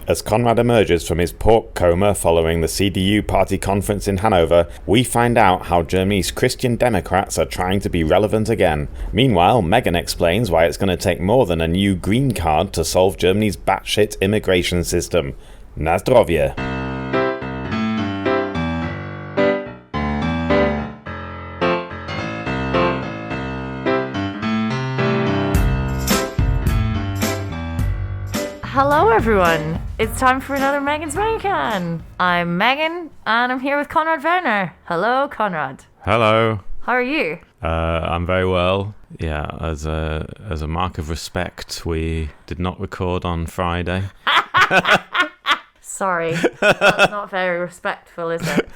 As Konrad emerges from his pork coma following the CDU party conference in Hannover, we find out how Germany's Christian Democrats are trying to be relevant again. Meanwhile, Megan explains why it's going to take more than a new green card to solve Germany's batshit immigration system. Na Zdrowie. Hello everyone, it's time for another Megan's Megacan. I'm Megan and I'm here with Konrad Werner. Hello Konrad. Hello. How are you? I'm very well. Yeah, as a mark of respect, we did not record on Friday. Sorry, that's not very respectful, is it?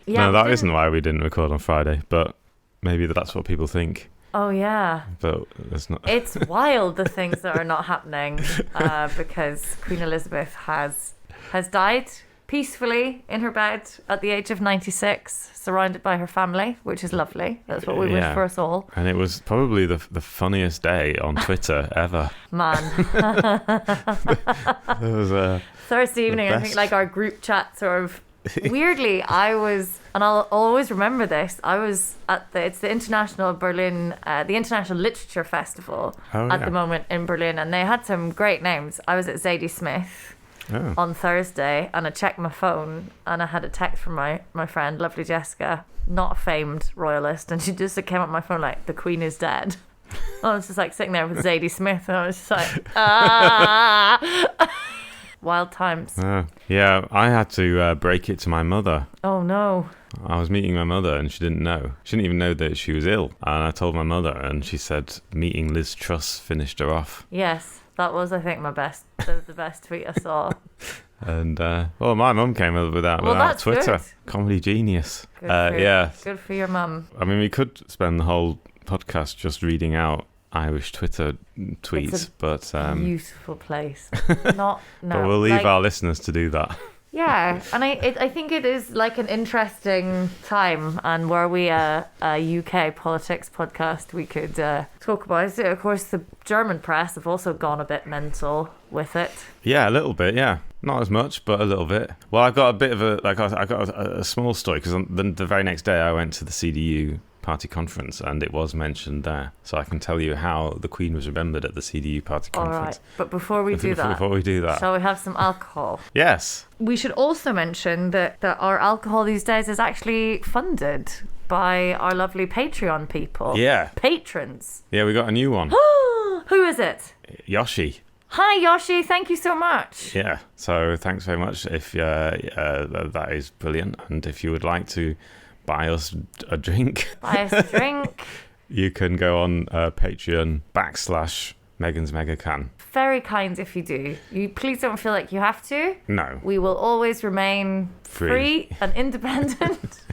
Yeah, no, that isn't why we didn't record on Friday, but maybe that's what people think. Oh yeah, but it's not. It's wild the things that are not happening because Queen Elizabeth has died peacefully in her bed at the age of 96, surrounded by her family, which is lovely. That's what we wish for us all. And it was probably the funniest day on Twitter ever. Man, it was Thursday evening. I think like our group chat sort of. Weirdly, I was, and I'll always remember this, I was at it's the International Berlin, the International Literature Festival at the moment in Berlin, and they had some great names. I was at Zadie Smith on Thursday, and I checked my phone, and I had a text from my friend, lovely Jessica, not a famed royalist, and she just came up my phone like, the Queen is dead. I was just like sitting there with Zadie Smith, and I was just like, ah! Wild times. Yeah, I had to break it to my mother. Oh no. I was meeting my mother and she didn't know. She didn't even know that she was ill. And I told my mother and she said meeting Liz Truss finished her off. Yes, that was, I think, the best tweet I saw. And, my mum came up with that without Twitter. Good. Comedy genius. Good for your mum. I mean, we could spend the whole podcast just reading out Irish Twitter tweets, but beautiful place. But we'll leave our listeners to do that. Yeah, and I think it is like an interesting time, and were we a UK politics podcast, we could talk about it. Of course, the German press have also gone a bit mental with it. Yeah, a little bit. Yeah, not as much, but a little bit. Well, I got a bit of a small story because the very next day I went to the CDU party conference and it was mentioned there, so I can tell you how the Queen was remembered at the CDU party conference. All right, but before we do that, shall we have some alcohol? Yes. We should also mention that our alcohol these days is actually funded by our lovely Patreon people. Yeah. Patrons. Yeah, we got a new one. Who is it? Yoshi. Hi Yoshi, thank you so much. Yeah, so thanks very much. If that is brilliant, and if you would like to buy us a drink. You can go on Patreon /Megan's Megacan. Very kind if you do. You please don't feel like you have to. No. We will always remain free and independent.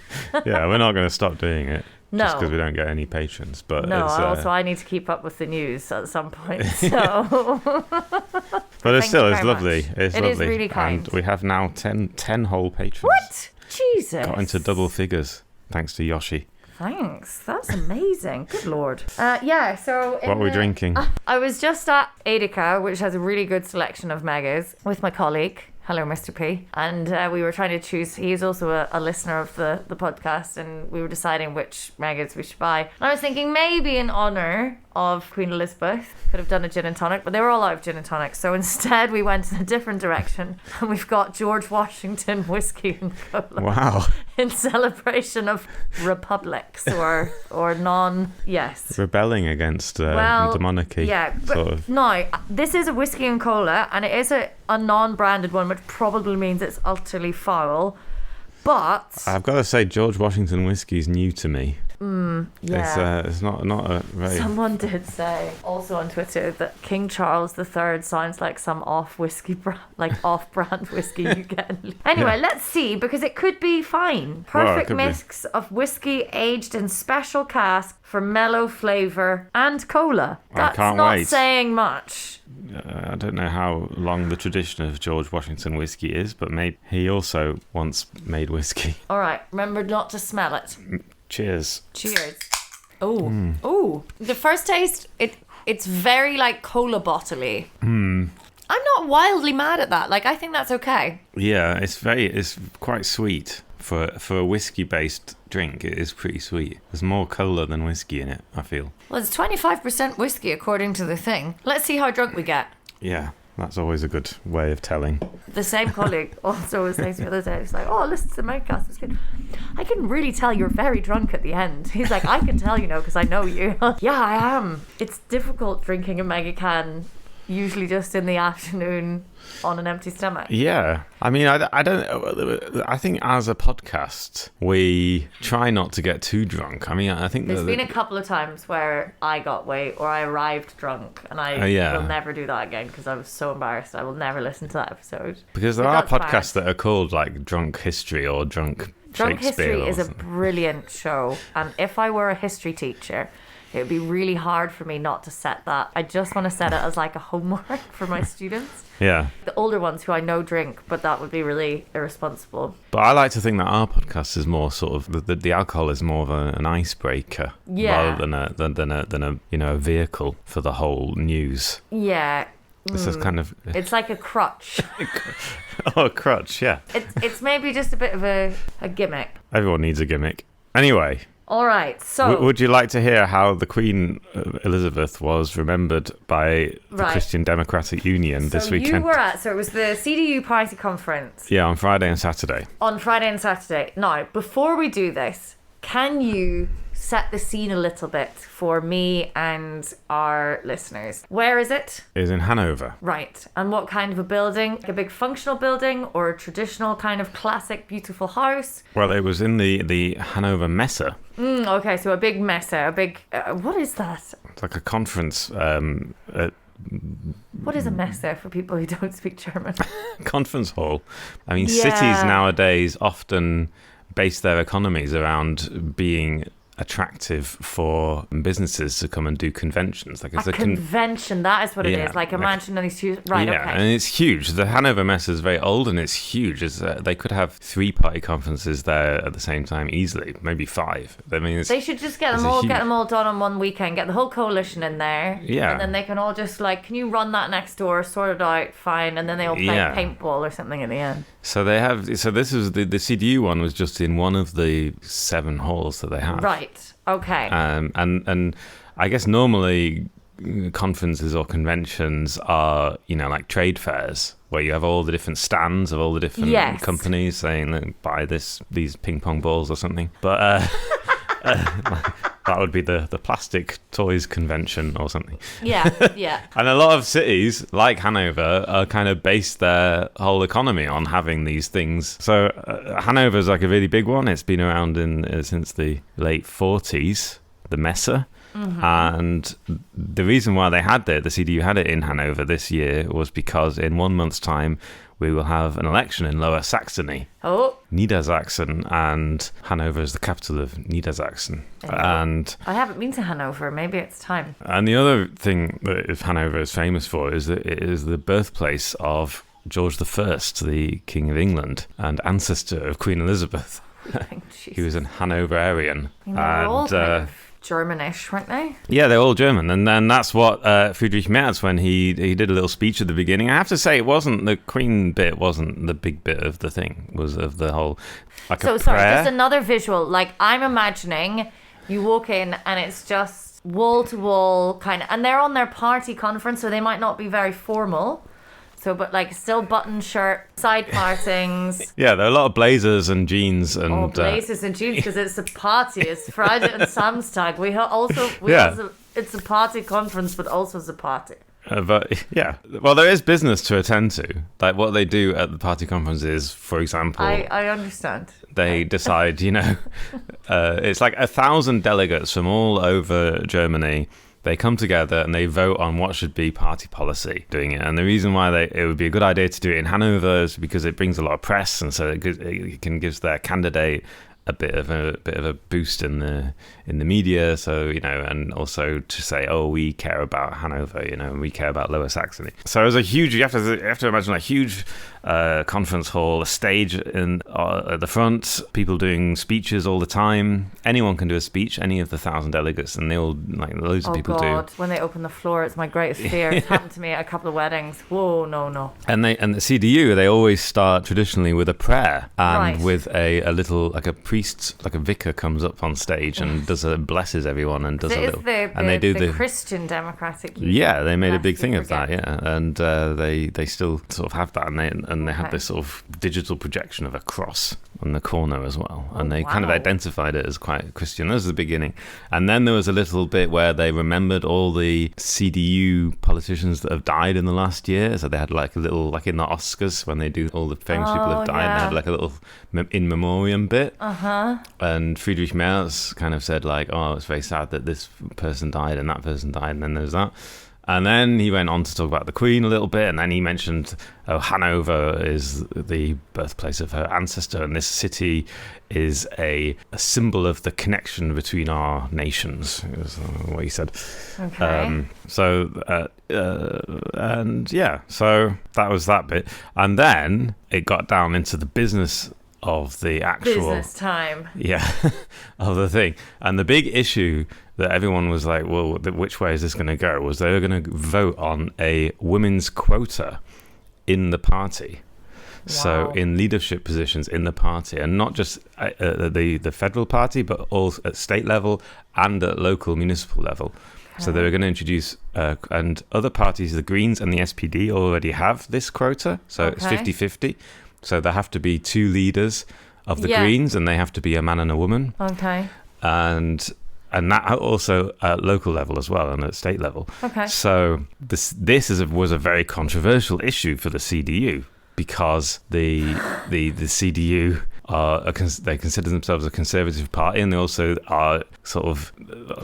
Yeah, we're not going to stop doing it. No. Just because we don't get any patrons. But no, also I need to keep up with the news at some point. So. But it's lovely. It's lovely. It is really kind. And we have now 10 whole patrons. What? Jesus. Got into double figures, thanks to Yoshi. Thanks. That's amazing. Good Lord. So... What are we drinking? I was just at Edeka, which has a really good selection of megas, with my colleague. Hello, Mr. P. And we were trying to choose... He's also a listener of the podcast, and we were deciding which megas we should buy. And I was thinking maybe in honour of Queen Elizabeth, could have done a gin and tonic, but they were all out of gin and tonic. So instead we went in a different direction, and we've got George Washington whiskey and cola. Wow. In celebration of republics or non... Yes. Rebelling against the monarchy. Yeah, but sort of. No, this is a whiskey and cola, and it is a non-branded one, which probably means it's utterly foul. But I've got to say, George Washington whiskey is new to me. Yeah. It's not a very... Someone did say also on Twitter that King Charles III sounds like some off-brand whiskey you get. Anyway, let's see, because it could be fine. Perfect mix of whiskey aged in special cask for mellow flavour and cola. That's not saying much. I don't know how long the tradition of George Washington whiskey is, but maybe he also once made whiskey. All right, remember not to smell it. Cheers. Cheers. Oh, the first taste, it's very like cola bottle-y. I'm not wildly mad at that. Like, I think that's okay. Yeah, it's quite sweet. For a whiskey-based drink, it is pretty sweet. There's more cola than whiskey in it, I feel. Well, it's 25% whiskey according to the thing. Let's see how drunk we get. Yeah, that's always a good way of telling. The same colleague also was saying the other day, he's like, oh, listen to the Megacast. It's good. I can really tell you're very drunk at the end. He's like, I can tell, because I know you. Yeah, I am. It's difficult drinking a Megacan, usually just in the afternoon on an empty stomach. Yeah. I mean, I think as a podcast, we try not to get too drunk. I mean, I think there's been a couple of times where I got weight or I arrived drunk, and I will never do that again because I was so embarrassed. I will never listen to that episode. Because there are podcasts that are called like Drunk History or Drunk History is a brilliant show. And if I were a history teacher, it would be really hard for me not to set that. I just want to set it as like a homework for my students. Yeah. The older ones who I know drink, but that would be really irresponsible. But I like to think that our podcast is more sort of the alcohol is more of an icebreaker rather than a vehicle for the whole news. Yeah. This is kind of... It's like a crutch. Oh, a crutch, yeah. It's maybe just a bit of a gimmick. Everyone needs a gimmick. Anyway... All right, so... Would you like to hear how the Queen Elizabeth was remembered by the Christian Democratic Union this weekend? So it was the CDU party conference. Yeah, on Friday and Saturday. Now, before we do this, can you set the scene a little bit for me and our listeners? Where is it? It is in Hannover. Right. And what kind of a building? A big functional building or a traditional kind of classic beautiful house? Well, it was in the Hannover Messe. Okay, so a big Messe, a big... what is that? It's like a conference... what is a Messe for people who don't speak German? Conference hall. I mean, cities nowadays often base their economies around being attractive for businesses to come and do conventions. Like it's a convention, that is what it is. Like imagine these huge... Right, yeah, okay. And it's huge. The Hannover Messe is very old and it's huge. They could have 3 party conferences there at the same time easily, maybe 5. I mean, they should just get them all done on one weekend, get the whole coalition in there. Yeah. And then they can all just like, can you run that next door, sort it out, fine, and then they all play paintball or something at the end. So this is the CDU one was just in one of the 7 halls that they have. Right. Okay. And I guess normally conferences or conventions are, like trade fairs where you have all the different stands of all the different companies saying buy these ping pong balls or something. But that would be the plastic toys convention or something. Yeah, yeah. And a lot of cities, like Hannover, are kind of based their whole economy on having these things. So Hannover is like a really big one. It's been around since the late 40s, the Messe. Mm-hmm. And the reason why they had the CDU had it in Hannover this year was because in 1 month's time, we will have an election in Lower Saxony. Oh. Niedersachsen, and Hannover is the capital of Niedersachsen. And I haven't been to Hannover. Maybe it's time. And the other thing that Hannover is famous for is that it is the birthplace of George I, the King of England and ancestor of Queen Elizabeth. He was an Hanoverian. They're all kind of Germanish, weren't they? Yeah, they're all German, and then that's what Friedrich Merz, when he did a little speech at the beginning. I have to say, it wasn't the Queen bit, wasn't the big bit of the thing, was of the whole sorry, just another visual. Like I'm imagining, you walk in and it's just wall to wall kind of, and they're on their party conference, so they might not be very formal. So, but like still button shirt, side partings. Yeah, there are a lot of blazers and jeans and blazers and jeans because it's a party. It's Friday and Samstag. It's a party conference, but also it's a party. But yeah, well, there is business to attend to. Like what they do at the party conference is, for example, I understand. They decide, it's like 1,000 delegates from all over Germany. They come together and they vote on what should be party policy doing it. And the reason why it would be a good idea to do it in Hannover is because it brings a lot of press, and so it can give their candidate a bit of a boost in the media. So and also to say, oh, we care about Hannover, and we care about Lower Saxony. So it was a huge. You have to imagine a huge conference hall, a stage at the front, people doing speeches all the time. Anyone can do a speech, any of the 1,000 delegates, and they all, like, loads of people do. When they open the floor, it's my greatest fear. It's happened to me at a couple of weddings. Whoa, no. And the CDU, they always start traditionally with a prayer, and with a little, like a priest, like a vicar, comes up on stage and blesses everyone and does a little. And they do the Christian Democratic Union. Yeah, they made a big thing of that. Yeah, and they still sort of have that, and they had this sort of digital projection of a cross on the corner as well, and they kind of identified it as quite Christian. That was the beginning, and then there was a little bit where they remembered all the CDU politicians that have died in the last year. So they had like a little, like in the Oscars when they do all the famous people have died, they had like a little in memoriam bit. And Friedrich Merz kind of said like, oh, it's very sad that this person died and that person died, and then there's that. And then he went on to talk about the Queen a little bit, and then he mentioned Hannover is the birthplace of her ancestor, and this city is a symbol of the connection between our nations, is what he said. Okay. So that was that bit. And then it got down into the business of the actual... Business time. Yeah, of the thing. And the big issue that everyone was like, well, which way is this going to go, was they were going to vote on a women's quota in the party. Wow. So in leadership positions in the party, and not just the federal party, but also at state level and at local municipal level. Okay. So they were going to introduce, and other parties, the Greens and the SPD already have this quota. So it's 50-50. So there have to be 2 leaders of the Greens, and they have to be a man and a woman. Okay. And that also at local level as well, and at state level. Okay. So this was a very controversial issue for the CDU, because the CDU they consider themselves a conservative party, and they also are sort of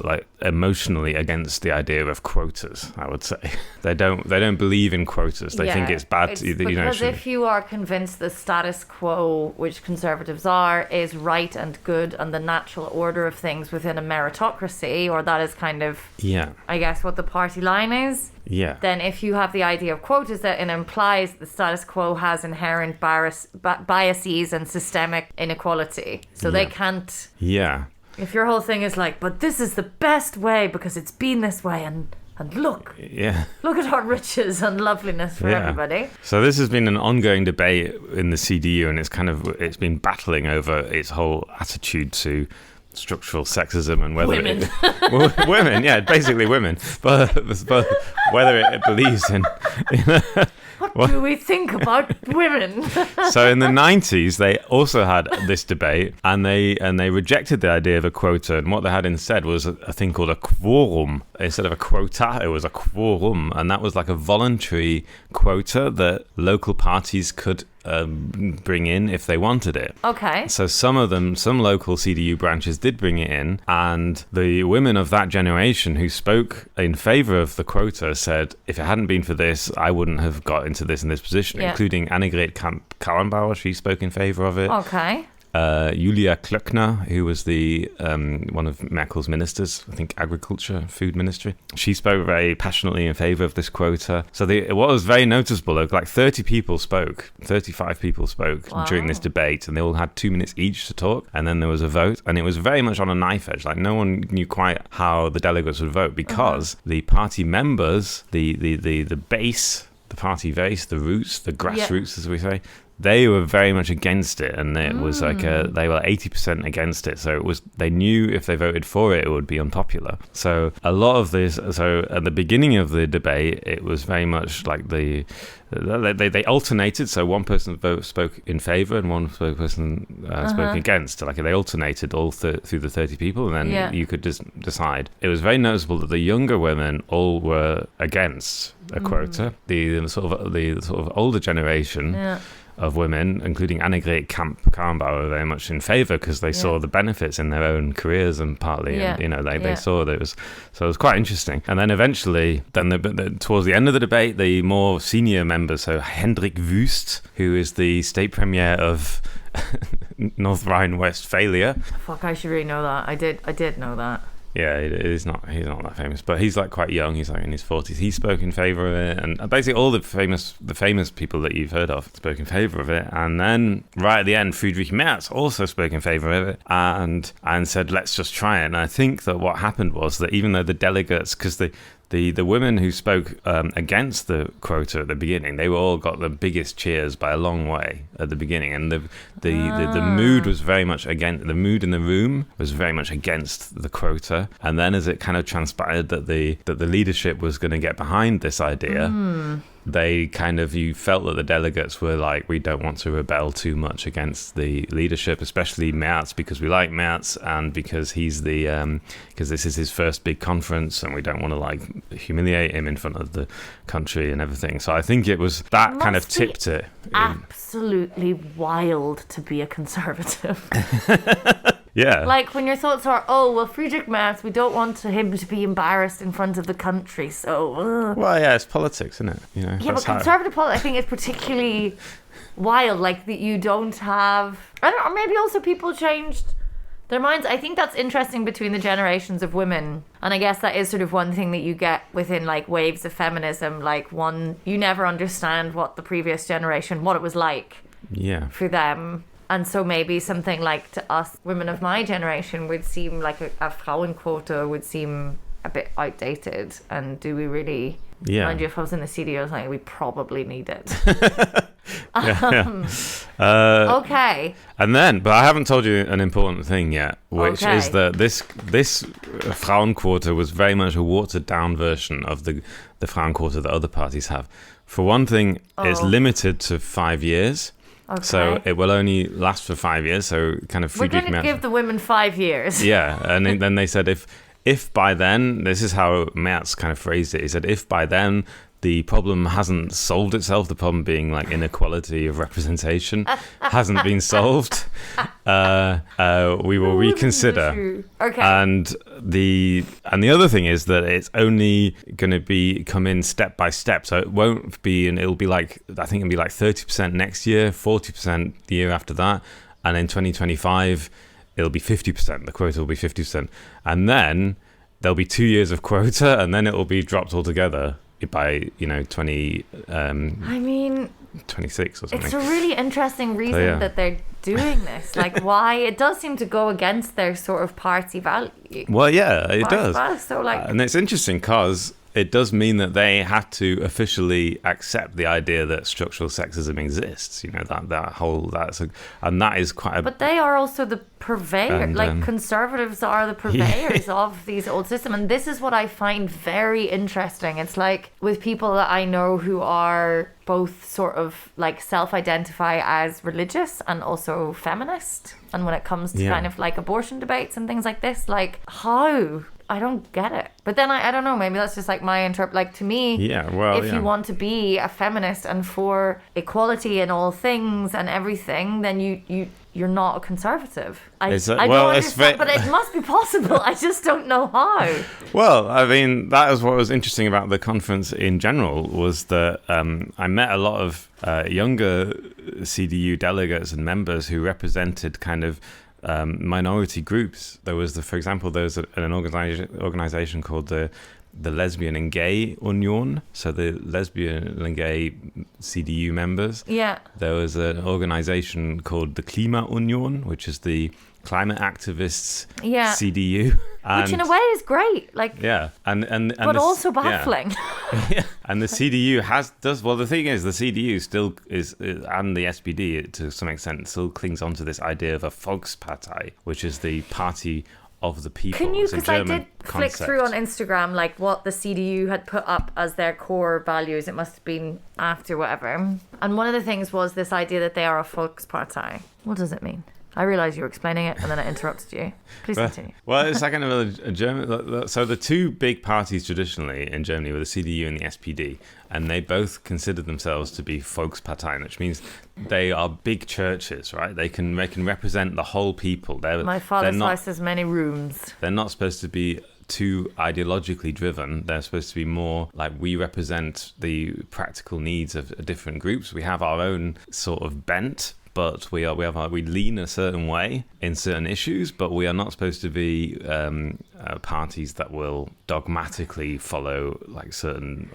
like emotionally against the idea of quotas. I would say they don't believe in quotas. They think it's bad. Because if you are convinced the status quo, which conservatives are, is right and good and the natural order of things within a meritocracy, or that is kind of I guess what the party line is. Yeah. Then if you have the idea of quotas, that it implies the status quo has inherent biases and systemic inequality. So they can't... Yeah. If your whole thing is like, but this is the best way because it's been this way, and look at our riches and loveliness for everybody. So this has been an ongoing debate in the CDU, and it's been battling over its whole attitude to structural sexism and whether women, basically women, but whether it believes in what do we think about women? So in the 90s they also had this debate, and they rejected the idea of a quota, and what they had instead was a thing called a quorum. Instead of a quota, it was a quorum, and that was like a voluntary quota that local parties could bring in if they wanted it. Okay. So some local CDU branches did bring it in, and the women of that generation who spoke in favour of the quota said, if it hadn't been for this, I wouldn't have got into this position, including Annegret Kramp-Karrenbauer. She spoke in favour of it. Okay. Julia Klöckner, who was the one of Merkel's ministers, I think agriculture, food ministry. She spoke very passionately in favour of this quota. So what was very noticeable, like 35 people spoke during this debate, and they all had 2 minutes each to talk, and then there was a vote, and it was very much on a knife edge. Like no one knew quite how the delegates would vote, because the party members, the base, the party base, the roots, the grassroots, as we say, they were very much against it, and it was like they were 80% against it. So they knew if they voted for it, it would be unpopular. So a lot of this. So at the beginning of the debate, it was very much like they alternated. So one person spoke in favour and one person spoke against. Like they alternated all through the 30 people, and then you could just decide. It was very noticeable that the younger women all were against a quota. The sort of older generation. Yeah. Of women, including Annegret Kramp-Karrenbauer, were very much in favour, because they saw the benefits in their own careers, and partly, and they saw that it was. So it was quite interesting. And then eventually, towards the end of the debate, the more senior members, so Hendrik Wüst, who is the state premier of North Rhine-Westphalia. Fuck, I should really know that. I did know that. Yeah, he's not that famous, but he's like quite young. He's like in his 40s. He spoke in favor of it, and basically all the famous people that you've heard of spoke in favor of it. And then right at the end, Friedrich Merz also spoke in favor of it and said, let's just try it. And I think that what happened was that even though the delegates, because the women who spoke against the quota at the beginning, they all got the biggest cheers by a long way at the beginning, and the mood was very much against. The mood in the room was very much against the quota, and then as it kind of transpired that the leadership was going to get behind this idea. They kind of, you felt that the delegates were like, we don't want to rebel too much against the leadership, especially Merz, because we like Merz and because he's because this is his first big conference and we don't want to like humiliate him in front of the country and everything. So I think it was that kind of tipped it. Absolutely wild to be a conservative. Yeah. Like when your thoughts are, oh, well, Friedrich Merz, we don't want him to be embarrassed in front of the country, so... Well, yeah, it's politics, isn't it? You know, yeah, but conservative politics, I think, is particularly wild. Like that you don't have... I don't know, or maybe also people changed their minds. I think that's interesting between the generations of women. And I guess that is sort of one thing that you get within like waves of feminism. Like you never understand what the previous generation, what it was like for them. And so maybe something like to us, women of my generation, would seem like a Frauenquota would seem a bit outdated. And do we really... Yeah. Mind you, if I was in the CDO, I was like, we probably need it. Okay. And then, but I haven't told you an important thing yet, which is that this Frauenquota was very much a watered down version of the Frauenquota that other parties have. For one thing, it's limited to 5 years. Okay. So it will only last for 5 years. So kind of Friedrich Merz. We're going to give the women 5 years. Yeah, and then they said if by then, this is how Merz kind of phrased it. He said, if by then the problem hasn't solved itself, the problem being like inequality of representation hasn't been solved, we will reconsider. Okay. And the other thing is that it's only going to come in step by step. So it won't be, and it'll be like, I think it'll be like 30% next year, 40% the year after that. And in 2025, it'll be 50%. The quota will be 50%. And then there'll be 2 years of quota, and then it will be dropped altogether by 26 or something. It's a really interesting reason that they're doing this. Like, why? It does seem to go against their sort of party value. Well, yeah, it does. So, like, and it's interesting because it does mean that they had to officially accept the idea that structural sexism exists. You know, and that is quite a... But they are also the purveyor. Conservatives are the purveyors of these old systems. And this is what I find very interesting. It's like with people that I know who are both sort of like self-identify as religious and also feminist. And when it comes to kind of like abortion debates and things like this, like how... I don't get it. But then I don't know, maybe that's just like my like to me, if you want to be a feminist and for equality in all things and everything, then you're not a conservative. I don't understand, but it must be possible. I just don't know how. Well, I mean, that is what was interesting about the conference in general, was that I met a lot of younger CDU delegates and members who represented kind of minority groups. There was for example, there was an organization called the Lesbian and Gay Union, so the lesbian and gay CDU members. Yeah. There was an organization called the Klima Union, which is the climate activists CDU. Which in a way is great. Like, yeah. And but also baffling. Yeah. And the CDU the thing is, the CDU still is, and the SPD to some extent still clings on to this idea of a Volkspartei, which is the party of the people. Can you, because I did flick through on Instagram like what the CDU had put up as their core values. It must have been after whatever. And one of the things was this idea that they are a Volkspartei. What does it mean? I realised you were explaining it and then I interrupted you. Please continue. Well, it's like kind of a German... So the two big parties traditionally in Germany were the CDU and the SPD, and they both consider themselves to be Volksparteien, which means they are big churches, right? They can represent the whole people. My father's house has many rooms. They're not supposed to be too ideologically driven. They're supposed to be more like, we represent the practical needs of different groups. We have our own sort of bent, but we lean a certain way in certain issues, but we are not supposed to be parties that will dogmatically follow like certain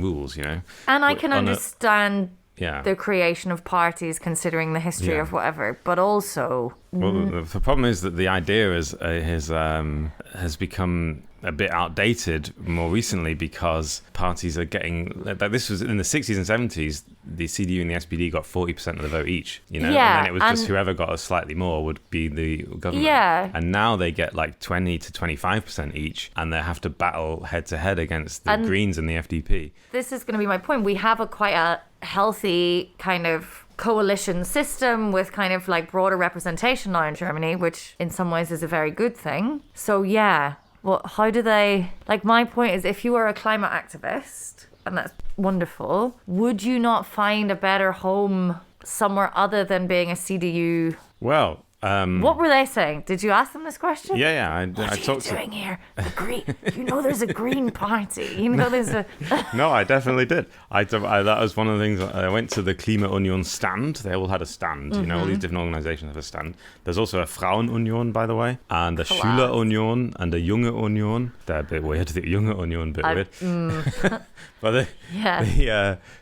rules, you know. And I can understand the creation of parties considering the history of whatever, but also the problem is that the idea has become a bit outdated more recently because parties are getting like this was in the 60s and 70s. The CDU and the SPD got 40% of the vote each, you know, and then it was just whoever got us slightly more would be the government. Yeah. And now they get like 20 to 25% each, and they have to battle head to head against the Greens and the FDP. This is going to be my point. We have quite a healthy kind of coalition system with kind of like broader representation now in Germany, which in some ways is a very good thing. So yeah, well, how do they, like, my point is, if you are a climate activist, and that's wonderful, would you not find a better home somewhere other than being a CDU? Well, what were they saying? Did you ask them this question? Yeah. I talked to. What are you doing here? The green. You know, there's a green party. You know, there's a. No, I definitely did. That was one of the things. I went to the Klimaunion stand. They all had a stand. You know, all these different organizations have a stand. There's also a Frauenunion, by the way, and a Schülerunion and a Junge Union. They're a bit weird. The Junge Union, a bit weird. But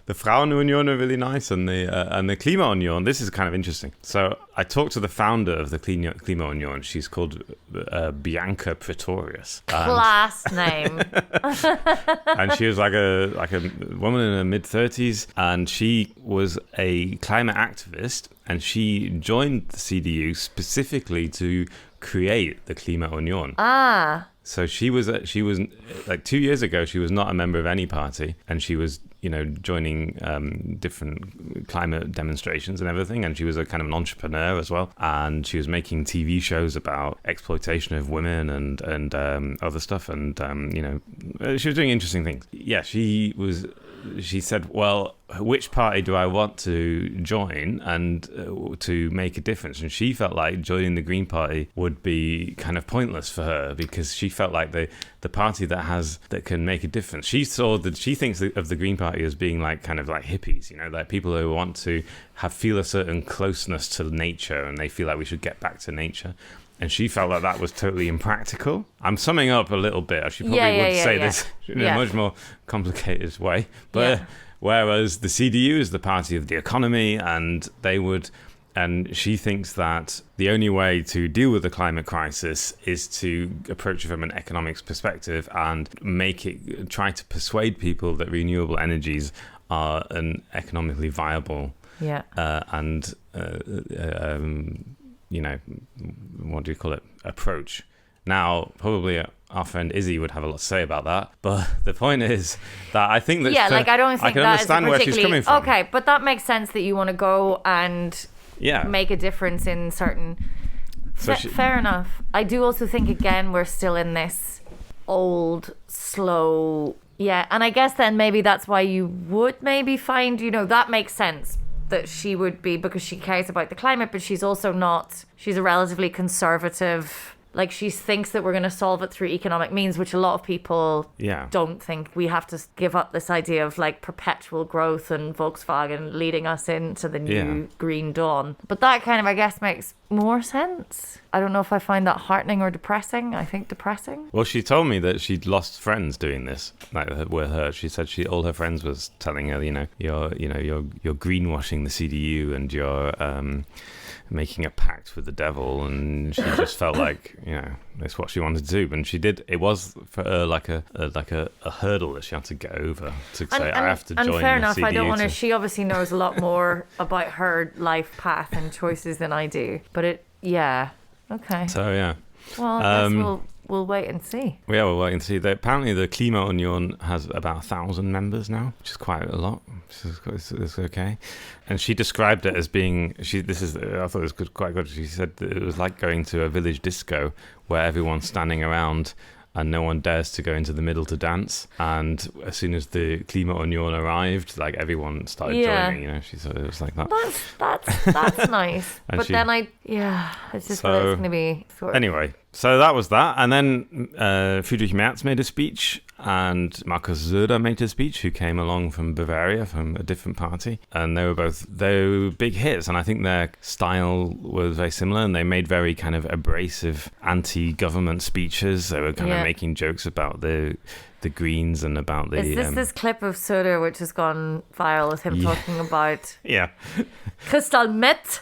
the Frauenunion are really nice, and the Klimaunion. This is kind of interesting. So I talked to the founder of the Klimaunion. She's called Bianca Pretorius. Class name. And she was like a woman in her mid-30s, and she was a climate activist, and she joined the CDU specifically to create the Klimaunion. So she was like 2 years ago, she was not a member of any party, and she was, you know, joining different climate demonstrations and everything. And she was a kind of an entrepreneur as well. And she was making TV shows about exploitation of women and other stuff. And, you know, she was doing interesting things. Yeah, she said, well, which party do I want to join and to make a difference? And she felt like joining the Green Party would be kind of pointless for her because she felt like the party that can make a difference. She thinks of the Green Party as being like kind of like hippies, you know, like people who want to feel a certain closeness to nature, and they feel like we should get back to nature. And she felt like that was totally impractical. I'm summing up a little bit. She probably would say this in a much more complicated way. But whereas the CDU is the party of the economy, and she thinks that the only way to deal with the climate crisis is to approach it from an economics perspective and try to persuade people that renewable energies are an economically viable you know, what do you call it, approach. Now, probably our friend Izzy would have a lot to say about that, but the point is that I think that I don't think I can that understand is where she's coming from. Okay, but that makes sense that you want to go and make a difference in certain. Fair enough. I do also think again we're still in this old, slow. Yeah, and I guess then maybe that's why you would maybe find, you know, that makes sense. That she would be, because she cares about the climate, but she's also not, she's a relatively conservative, like she thinks that we're going to solve it through economic means, which a lot of people don't think. We have to give up this idea of like perpetual growth and Volkswagen leading us into the new green dawn. But that kind of, I guess, makes more sense. I don't know if I find that heartening or depressing. I think depressing. Well, she told me that she'd lost friends doing this, like with her. She said all her friends was telling her, you're greenwashing the CDU and you're making a pact with the devil, and she just felt like, you know, that's what she wanted to do. And she did. It was for her like a hurdle that she had to get over to say, I have to join the CDU. And fair enough, I don't want to. She obviously knows a lot more about her life path and choices than I do. But okay. So yeah. Well, I guess we'll wait and see. Yeah, we'll wait and see. Apparently, the Klimaunion has about 1,000 members now, which is quite a lot. It's okay. And she described it as being. I thought it was quite good. She said that it was like going to a village disco where everyone's standing around and no one dares to go into the middle to dance. And as soon as the Klimaunion arrived, like everyone started joining. You know, she said it was like that. That's nice. But then it's just what it's going to be. Anyway. So that was that. And then Friedrich Merz made a speech, and Markus Söder made a speech, who came along from Bavaria, from a different party. And they were big hits. And I think their style was very similar, and they made very kind of abrasive anti-government speeches. They were kind of making jokes about the Greens and about the... Is this clip of Söder which has gone viral with him talking about... Kristallnacht?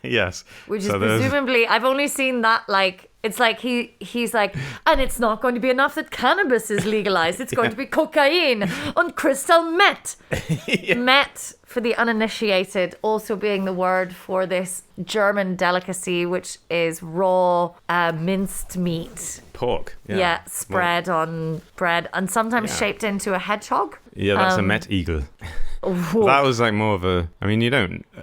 Yes. Which is presumably... I've only seen that, like... It's like he's like, and it's not going to be enough that cannabis is legalized. It's going to be cocaine and crystal meth. Meth, for the uninitiated, also being the word for this German delicacy, which is raw minced meat. Pork. Yeah, spread on bread and sometimes shaped into a hedgehog. Yeah, that's a Met Eagle. That was like more of a... I mean,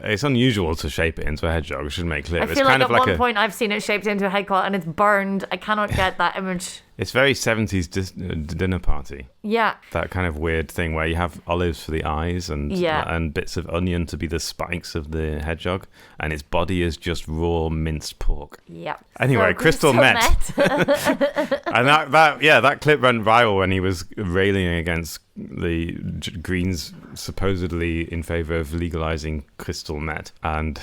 it's unusual to shape it into a hedgehog, I should make clear. I feel like at one point I've seen it shaped into a hedgehog and it's burned. I cannot get that image. It's very 70s dinner party. Yeah. That kind of weird thing where you have olives for the eyes and bits of onion to be the spikes of the hedgehog, and its body is just raw minced pork. Yeah. Anyway, so, crystal meth. And that clip went viral when he was railing against the Greens supposedly in favor of legalizing crystal meth, and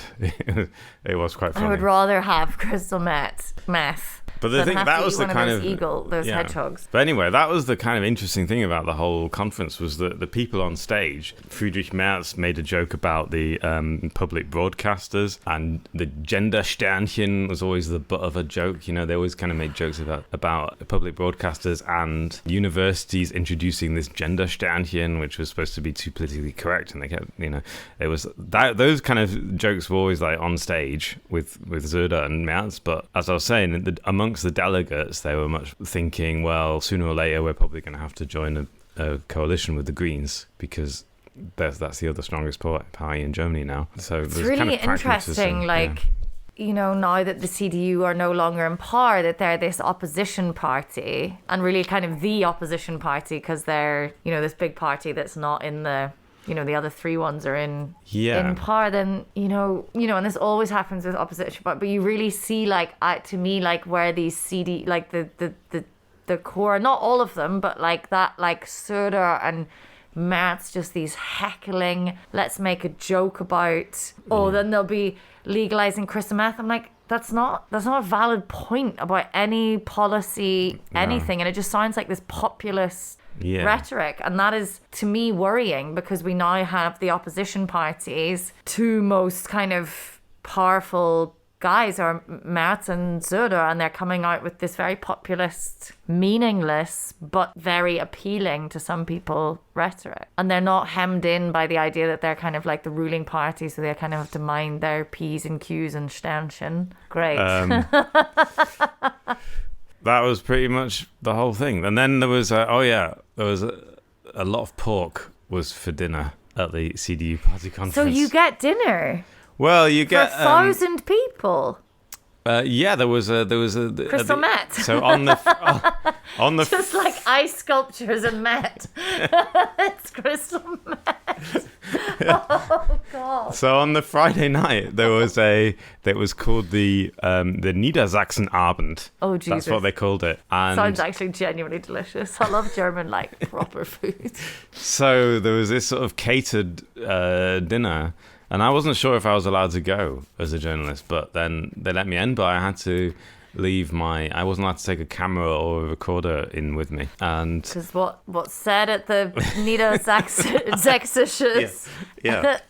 it was quite funny. I would rather have crystal meth. But the thing that was the kind of those hedgehogs. But anyway, that was the kind of interesting thing about the whole conference, was that the people on stage. Friedrich Merz made a joke about the public broadcasters, and the gender Sternchen was always the butt of a joke. You know, they always kind of made jokes about public broadcasters and universities introducing this gender Sternchen, which was supposed to be too politically correct, and they kept, it was those kind of jokes were always like on stage with Söder and Merz. But as I was saying, amongst the delegates, they were much thinking, well, sooner or later we're probably going to have to join a coalition with the Greens, because that's the other strongest party in Germany now. So it's really kind of interesting, now that the CDU are no longer in power, that they're this opposition party, and really kind of the opposition party, because they're, this big party that's not in the... the other three ones are in power, then, and this always happens with opposition, but you really see, to me, where these the core, not all of them, but that, Söder and Merz, just these heckling, let's make a joke about, then they'll be legalizing crystal meth. I'm like, that's not a valid point about any policy, anything, and it just sounds like this populist rhetoric, and that is, to me, worrying, because we now have the opposition parties, two most kind of powerful guys are Merz and Söder, and they're coming out with this very populist, meaningless but very appealing to some people rhetoric, and they're not hemmed in by the idea that they're kind of like the ruling party, so they kind of have to mind their P's and Q's and Sternchen. Great. That was pretty much the whole thing. And then there was a lot of pork was for dinner at the CDU party conference. So you get dinner? Well, you get... For 1,000 people? There was a crystal meth. So on the just like ice sculptures and meth. It's crystal meth. Oh god. So on the Friday night there was that was called the Niedersachsen Abend. Oh Jesus. That's what they called it. And sounds actually genuinely delicious. I love German proper food. So there was this sort of catered dinner. And I wasn't sure if I was allowed to go as a journalist, but then they let me in, but I had to leave I wasn't allowed to take a camera or a recorder in with me. And because what's said at the Niedersächsisches. It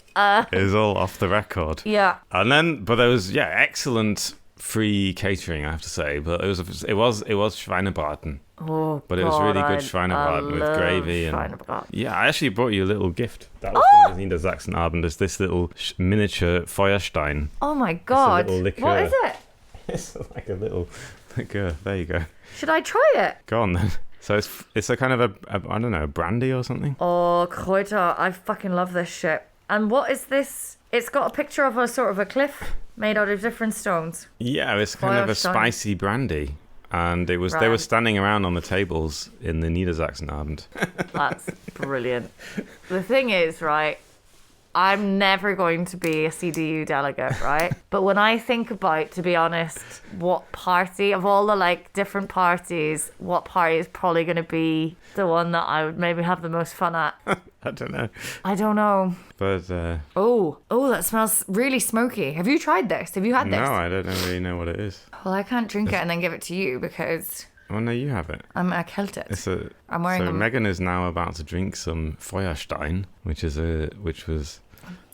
was all off the record. Yeah. And then, but there was, excellent free catering, I have to say, but it was Schweinebraten. Oh, but it was really good Schweinebraten with gravy. And I actually brought you a little gift. That was from the Niedersachsen Abend. There's this little miniature Feuerstein. Oh my god. What is it? It's like a little liqueur. There you go. Should I try it? Go on then. So it's a kind of a brandy or something. Oh, Kräuter. I fucking love this shit. And what is this? It's got a picture of a sort of a cliff made out of different stones. Yeah, it's kind of a spicy brandy. And they were standing around on the tables in the Niedersachsen Abend. That's brilliant. The thing is, right, I'm never going to be a CDU delegate, right? But when I think about, to be honest, what party of all the like different parties, what party is probably going to be the one that I would maybe have the most fun at? I don't know. But that smells really smoky. Have you tried this? Have you had this? No, I don't really know what it is. Well, I can't drink it and then give it to you because Oh no, you have it. I killed it. I'm wearing so them. Megan is now about to drink some Feuerstein, which was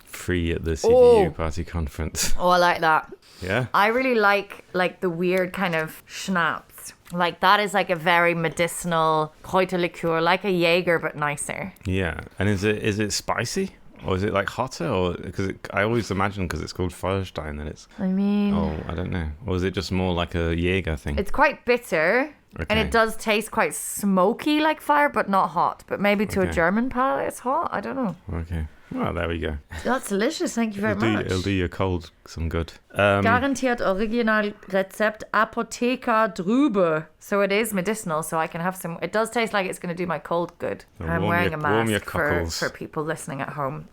free at the CDU party conference. Oh, I like that. Yeah. I really like the weird kind of schnapps. Like that is like a very medicinal Kräuterlikör, like a Jaeger but nicer. Yeah, and is it spicy? Or is it like hotter? Or because I always imagine because it's called Feuerstein that it's. I mean. Oh, I don't know. Or is it just more like a Jaeger thing? It's quite bitter, and it does taste quite smoky like fire, but not hot. But maybe to a German palate, it's hot. I don't know. Okay. Well, there we go. That's delicious. Thank you very much. It'll do your cold some good. Garantiert Original Rezept Apotheker Drübe. So it is medicinal, so I can have some. It does taste like it's going to do my cold good. So I'm wearing a mask for people listening at home.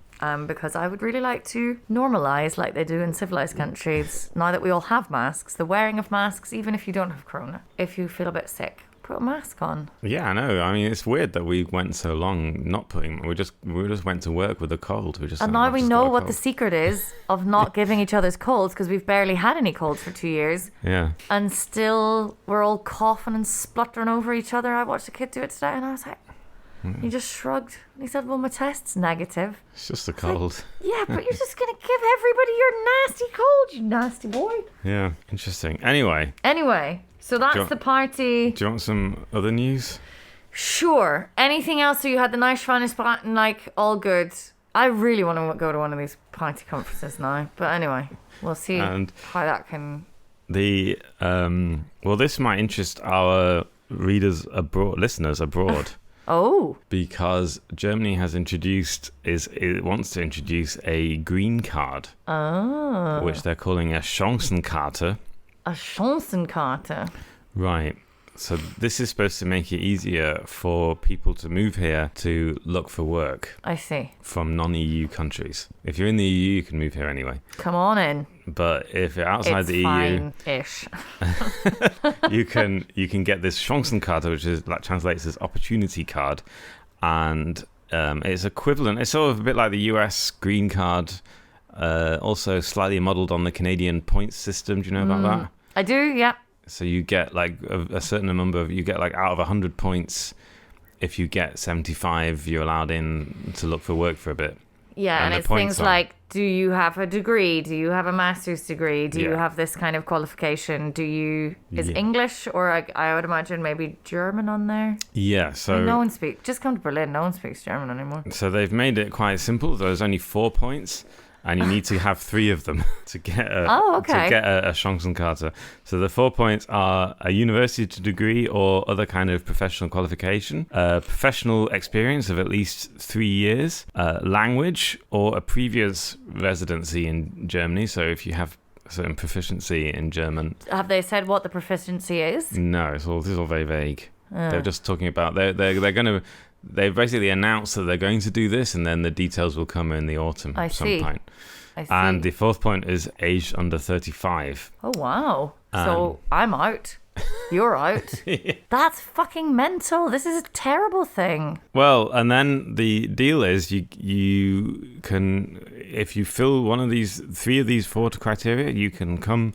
Because I would really like to normalize like they do in civilized countries. Now that we all have masks, the wearing of masks, even if you don't have corona, if you feel a bit sick, put a mask on. Yeah, I know. I mean, it's weird that we went so long not putting. We just went to work with a cold. And now we know what the secret is of not giving each other's colds because we've barely had any colds for 2 years. Yeah. And still we're all coughing and spluttering over each other. I watched a kid do it today, and I was like. He just shrugged and he said, well, my test's negative. It's just a cold. Like, yeah, but you're just going to give everybody your nasty cold, you nasty boy. Yeah, interesting. Anyway, so that's the party. Do you want some other news? Sure. Anything else? So you had the nice Schweinesbraten, like, all good. I really want to go to one of these party conferences now. But anyway, we'll see how that can... Well, this might interest our listeners abroad. Oh. Because Germany has wants to introduce a green card. Oh. Which they're calling a Chancenkarte. A Chancenkarte. Right. So this is supposed to make it easier for people to move here to look for work. I see. From non-EU countries. If you're in the EU, you can move here anyway. Come on in. But if you're outside the EU, fine-ish. you can get this Chancenkarte, which is like translates as opportunity card, and it's equivalent. It's sort of a bit like the US green card, also slightly modelled on the Canadian points system. Do you know about that? I do. Yeah. So you get like a certain number of, you get like out of 100 points, if you get 75, you're allowed in to look for work for a bit. Yeah, and it's things like, do you have a degree? Do you have a master's degree? Do you have this kind of qualification? Is English or I would imagine maybe German on there? Yeah, so... no one speaks, just come to Berlin, no one speaks German anymore. So they've made it quite simple. There's only 4 points. And you need to have 3 of them to get a Chancenkarte. So the 4 points are a university degree or other kind of professional qualification, professional experience of at least 3 years, language or a previous residency in Germany. So if you have a certain proficiency in German. Have they said what the proficiency is? No, this is all very vague. They're just talking about they're going to. They've basically announced that they're going to do this, and then the details will come in the autumn at some point. I see. And the 4th point is aged under 35. Oh, wow. So I'm out. You're out. Yeah. That's fucking mental. This is a terrible thing. Well, and then the deal is you can, if you fill one of these, 3 of these 4 criteria, you can come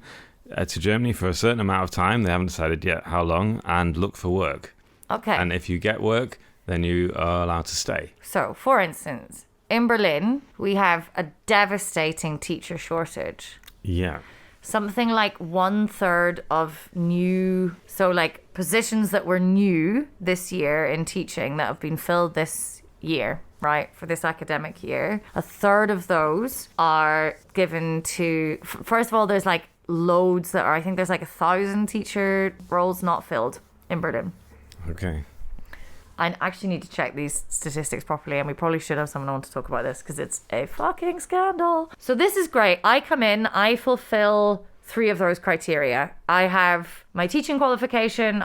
to Germany for a certain amount of time. They haven't decided yet how long, and look for work. Okay. And if you get work, then you are allowed to stay. So, for instance, in Berlin, we have a devastating teacher shortage. Yeah. Something like 1/3 of new, so like positions that were new this year in teaching that have been filled this year, right, for this academic year. 1/3 of those are given to, first of all, there's like loads that are, I think there's like 1,000 teacher roles not filled in Berlin. Okay. I actually need to check these statistics properly, and we probably should have someone on to talk about this because it's a fucking scandal. So this is great. I come in, I fulfill three of those criteria. I have my teaching qualification.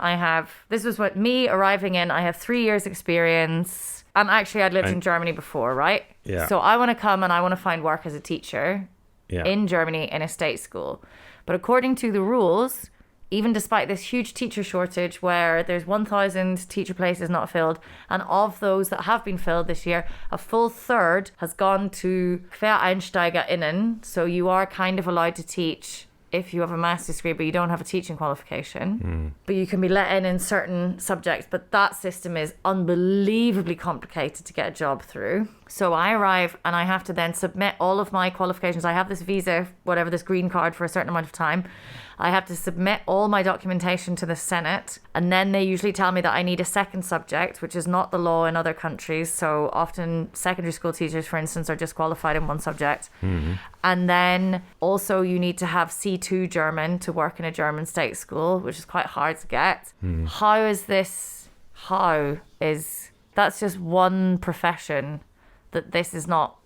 This was what me arriving in. I have 3 years experience. And actually, I'd lived in Germany before, right? Yeah. So I want to come and I want to find work as a teacher in Germany in a state school. But according to the rules, even despite this huge teacher shortage where there's 1,000 teacher places not filled, and of those that have been filled this year, a full third has gone to QuereinsteigerInnen. So you are kind of allowed to teach if you have a master's degree, but you don't have a teaching qualification. But you can be let in certain subjects. But that system is unbelievably complicated to get a job through. So I arrive and I have to then submit all of my qualifications. I have this visa, whatever, this green card for a certain amount of time. I have to submit all my documentation to the Senate. And then they usually tell me that I need a second subject, which is not the law in other countries. So often secondary school teachers, for instance, are just qualified in one subject. And then also you need to have C2 German to work in a German state school, which is quite hard to get. That's just one profession that this is not,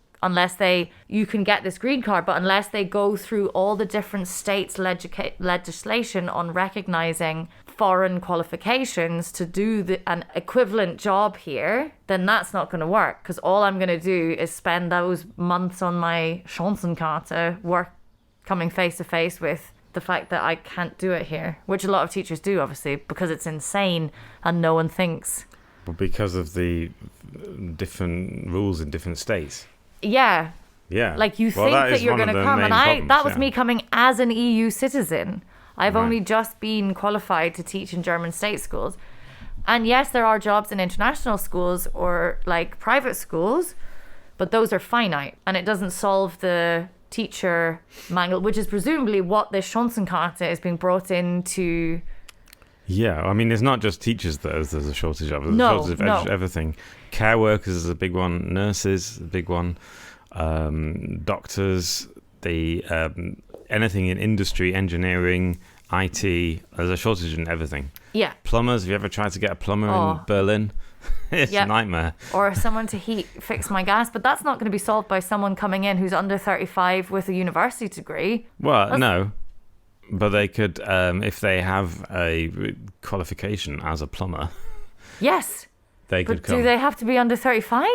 you can get this green card, but unless they go through all the different states' legislation on recognizing foreign qualifications to do an equivalent job here, then that's not going to work. Because all I'm going to do is spend those months on my Chancenkarte work, coming face to face with the fact that I can't do it here, which a lot of teachers do, obviously, because it's insane and no one thinks. Well, because of the different rules in different states. Yeah. Like you think that you're going to come, and that was me coming as an EU citizen. I've only just been qualified to teach in German state schools. And yes, there are jobs in international schools or like private schools, but those are finite and it doesn't solve the teacher mangle, which is presumably what this Chancenkarte is being brought in to. Yeah, I mean, it's not just teachers that there's a shortage of. There's a shortage of everything. Care workers is a big one. Nurses, a big one. Doctors, anything in industry, engineering, IT. There's a shortage in everything. Yeah. Plumbers. Have you ever tried to get a plumber in Berlin? It's a nightmare. Or someone to fix my gas. But that's not going to be solved by someone coming in who's under 35 with a university degree. Well, no. But they could, if they have a qualification as a plumber. Yes. They could come. Do they have to be under 35?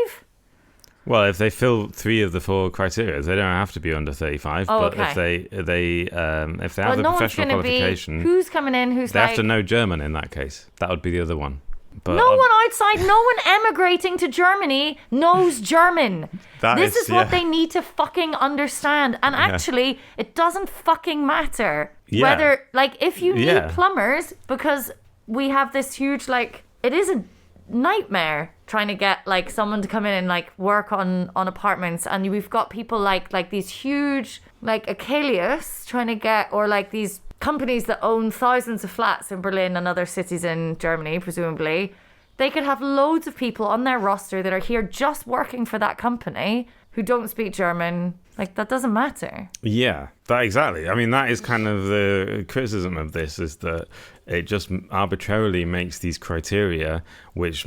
Well, if they fill 3 of the 4 criteria, they don't have to be under 35. Oh, but okay. if they have the professional qualification, who's coming in? They have to know German in that case. That would be the other one. But no one outside, no one emigrating to Germany knows German. This is what they need to fucking understand. And actually, it doesn't fucking matter whether, like, if you need plumbers, because we have this huge, like, it is a nightmare trying to get, like, someone to come in and, like, work on apartments. And we've got people like these huge, like, Achilles trying to get, or like these companies that own thousands of flats in Berlin and other cities in Germany, presumably. They could have loads of people on their roster that are here just working for that company who don't speak German. Like, that doesn't matter. Yeah, exactly. I mean, that is kind of the criticism of this, is that it just arbitrarily makes these criteria, which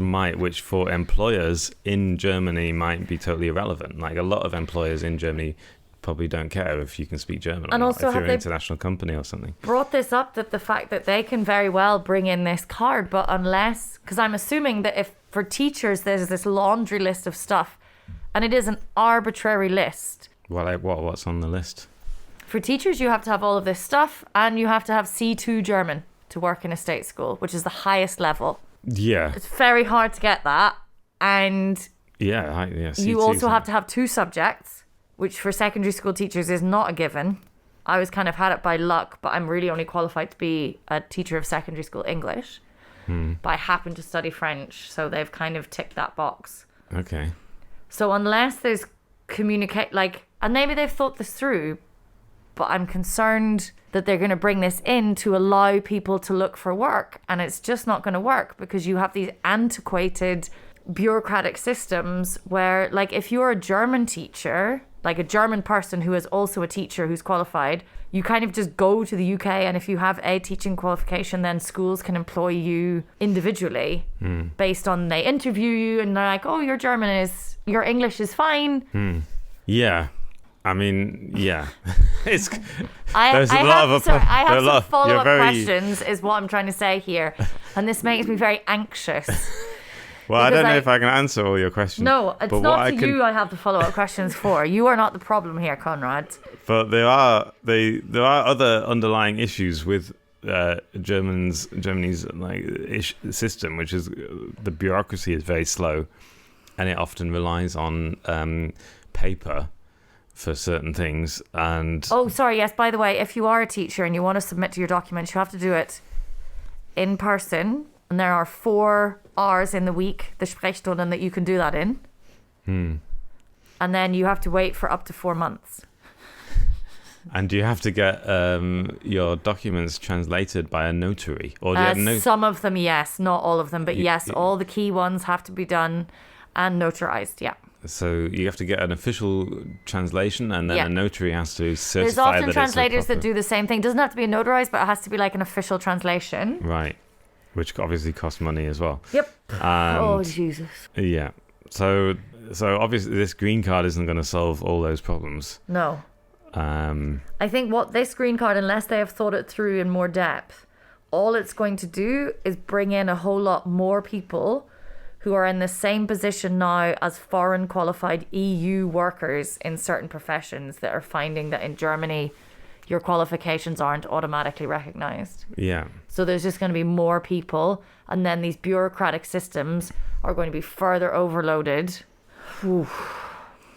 for employers in Germany might be totally irrelevant. Like, a lot of employers in Germany probably don't care if you can speak German or and not, also if you're an international company or something. Brought this up, that the fact that they can very well bring in this card, but unless, because I'm assuming that if for teachers there's this laundry list of stuff, and it is an arbitrary list. What's on the list? For teachers, you have to have all of this stuff, and you have to have C2 German to work in a state school, which is the highest level. Yeah. It's very hard to get that, and you also have to have 2 subjects, which for secondary school teachers is not a given. I was kind of had it by luck, but I'm really only qualified to be a teacher of secondary school English. But I happen to study French, so they've kind of ticked that box. Okay. So unless there's and maybe they've thought this through, but I'm concerned that they're going to bring this in to allow people to look for work, and it's just not going to work because you have these antiquated bureaucratic systems where, like, if you're a German teacher, like a German person who is also a teacher who's qualified, you kind of just go to the UK, and if you have a teaching qualification, then schools can employ you individually based on, they interview you and they're like, oh, your English is fine. Yeah. I mean, yeah. There's I a lot have of some follow-up questions, is what I'm trying to say here. And this makes me very anxious. Well, I don't know if I can answer all your questions. No, it's not you I have the follow-up questions for. You are not the problem here, Konrad. But there are other underlying issues with Germany's system, which is the bureaucracy is very slow, and it often relies on paper for certain things. And yes, by the way, if you are a teacher and you want to submit to your documents, you have to do it in person, and there are 4 hours in the week, the Sprechstunden, that you can do that in. And then you have to wait for up to 4 months. And do you have to get your documents translated by a notary? Or do you have some of them, yes. Not all of them, but yes, all the key ones have to be done and notarized, yeah. So you have to get an official translation, and then a notary has to certify. There's often translators that do the same thing. It doesn't have to be notarized, but it has to be like an official translation. Right. Which obviously costs money as well. Yep. Oh, Jesus. Yeah. So obviously this green card isn't going to solve all those problems. No. I think what this green card, unless they have thought it through in more depth, all it's going to do is bring in a whole lot more people who are in the same position now as foreign qualified EU workers in certain professions that are finding that in Germany your qualifications aren't automatically recognized. Yeah. So there's just going to be more people, and then these bureaucratic systems are going to be further overloaded. Whew.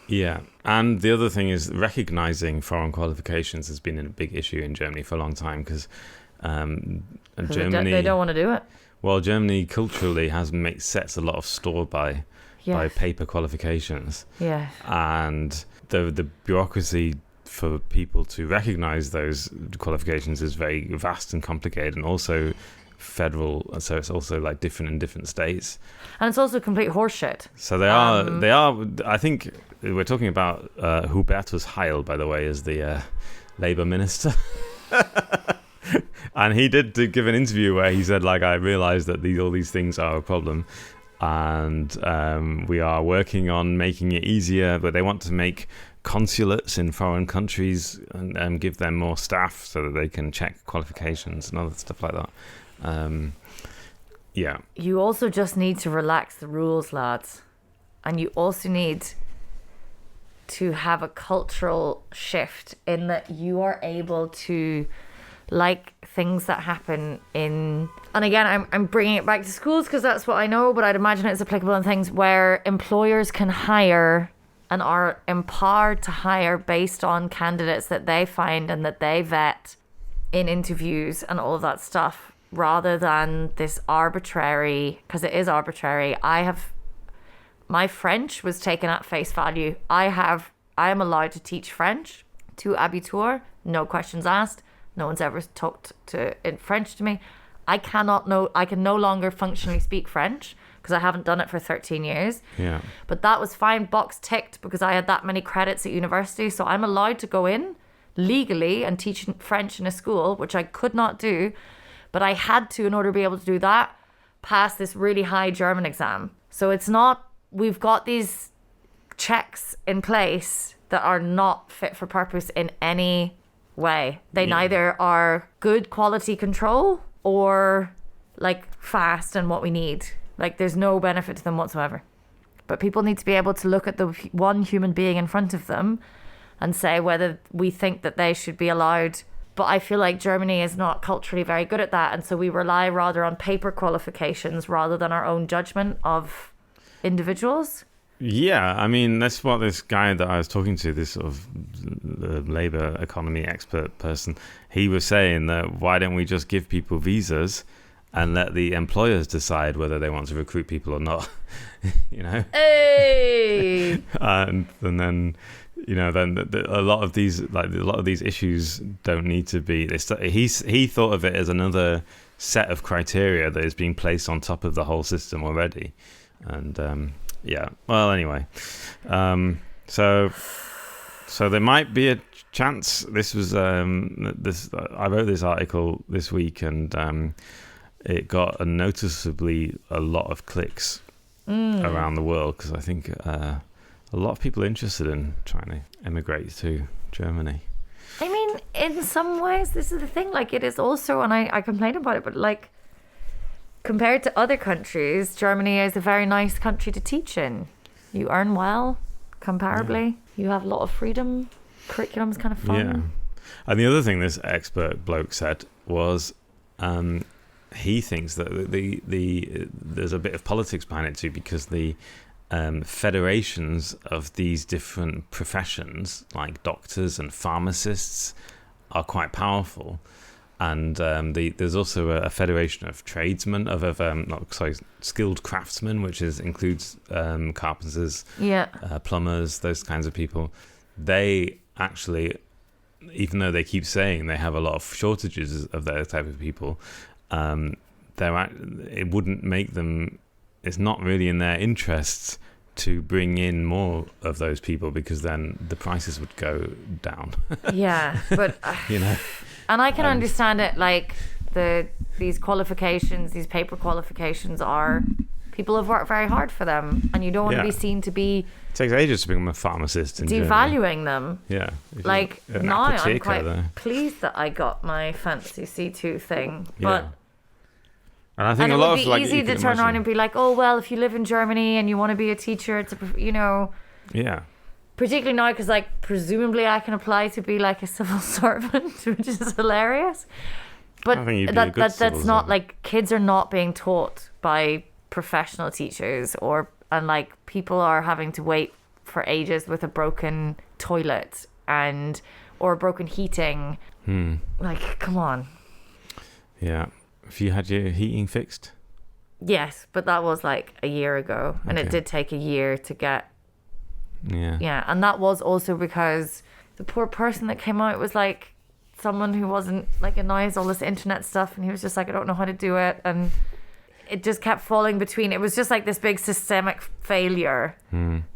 Yeah. And the other thing is recognizing foreign qualifications has been a big issue in Germany for a long time, because Germany... They don't want to do it. Well, Germany culturally sets a lot of store by paper qualifications. Yeah. And the bureaucracy for people to recognize those qualifications is very vast and complicated, and also federal, so it's also like different in different states. And it's also complete horseshit. So they are, I think we're talking about Hubertus Heil, by the way, as the Labour minister. And he did give an interview where he said, like, I realized that all these things are a problem, and we are working on making it easier, but they want to make consulates in foreign countries and give them more staff so that they can check qualifications and other stuff like that. Yeah. You also just need to relax the rules, lads. And you also need to have a cultural shift in that you are able to, like, things that happen in... And again, I'm bringing it back to schools because that's what I know, but I'd imagine it's applicable in things where employers can hire and are empowered to hire based on candidates that they find and that they vet in interviews and all of that stuff, rather than this arbitrary, because it is arbitrary. My French was taken at face value. I am allowed to teach French to Abitur, no questions asked. No one's ever talked in French to me. I can no longer functionally speak French because I haven't done it for 13 years. Yeah. But that was fine, box ticked, because I had that many credits at university. So I'm allowed to go in legally and teach French in a school, which I could not do. But I had to, in order to be able to do that, pass this really high German exam. So it's not, we've got these checks in place that are not fit for purpose in any way. They neither are good quality control or like fast and what we need. Like, there's no benefit to them whatsoever. But people need to be able to look at the one human being in front of them and say whether we think that they should be allowed. But I feel like Germany is not culturally very good at that, and so we rely rather on paper qualifications rather than our own judgment of individuals. Yeah, I mean, that's what this guy that I was talking to, this sort of Labour economy expert person, he was saying that why don't we just give people visas and let the employers decide whether they want to recruit people or not, you know? Hey! and then, you know, then a lot of these issues don't need to be. He thought of it as another set of criteria that is being placed on top of the whole system already, and yeah. Well, anyway, so there might be a chance. This was I wrote this article this week, and it got a lot of clicks around the world, because I think a a lot of people interested in trying to emigrate to Germany. I mean, in some ways, this is the thing. Like, it is also, and I complain about it, but like, compared to other countries, Germany is a very nice country to teach in. You earn well, comparably. Yeah. You have a lot of freedom. Curriculum's kind of fun. Yeah. And the other thing this expert bloke said was he thinks that there's a bit of politics behind it too, because the federations of these different professions, like doctors and pharmacists, are quite powerful. And there's also a federation of tradesmen, skilled craftsmen, which includes carpenters, plumbers, those kinds of people. They actually, even though they keep saying they have a lot of shortages of those type of people, it wouldn't make them. It's not really in their interests to bring in more of those people, because then the prices would go down. Yeah, but and I can understand it. Like these qualifications, these paper qualifications are. People have worked very hard for them, and you don't want to be seen to be. It takes ages to become a pharmacist in devaluing Germany. them. Yeah. Like now, I'm quite pleased that I got my fancy C2 thing. But and I think a lot of it would be easy to turn around and be like, oh well, if you live in Germany and you want to be a teacher, it's Yeah. Particularly now, because like presumably I can apply to be like a civil servant, which is hilarious. But I think you'd be a good civil that's not servant. like kids are not being taught by professional teachers, and like people are having to wait for ages with a broken toilet or broken heating. Like, come on. Yeah. Have you had your heating fixed? Yes, but that was like a year ago, and it did take a year to get. Yeah, and that was also because the poor person that came out was like someone who wasn't like annoys all this internet stuff, and he was just like, I don't know how to do it, and it just kept falling between. It was just like this big systemic failure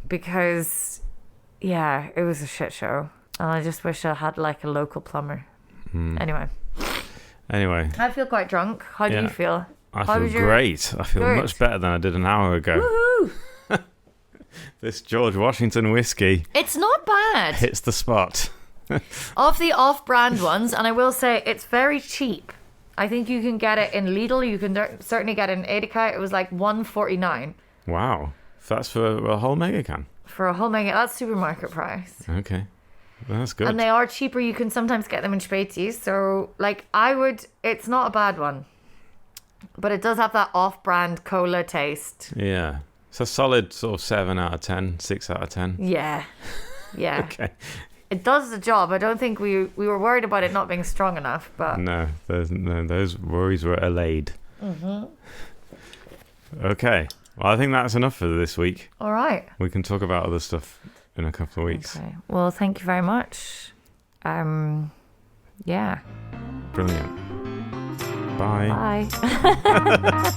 because it was a shit show, and I just wish I had like a local plumber. Anyway I feel quite drunk. How do you feel? I feel great. I feel much better than I did an hour ago. Woohoo! This George Washington whiskey, it's not bad, hits the spot. Of the off-brand ones, and I will say it's very cheap. I think you can get it in Lidl. You can certainly get it in Edeka. It was like $1.49. Wow. That's for a whole Megacan. For a whole Megacan. That's supermarket price. Okay. That's good. And they are cheaper. You can sometimes get them in Spätis. So, like, it's not a bad one. But it does have that off-brand cola taste. Yeah. It's a solid sort of 7 out of 10, 6 out of 10. Yeah. Yeah. Okay. It does the job. I don't think we were worried about it not being strong enough, but no, those worries were allayed. Okay, well, I think that's enough for this week. All right, we can talk about other stuff in a couple of weeks. Okay. Well, thank you very much. Yeah. Brilliant. Bye. Bye.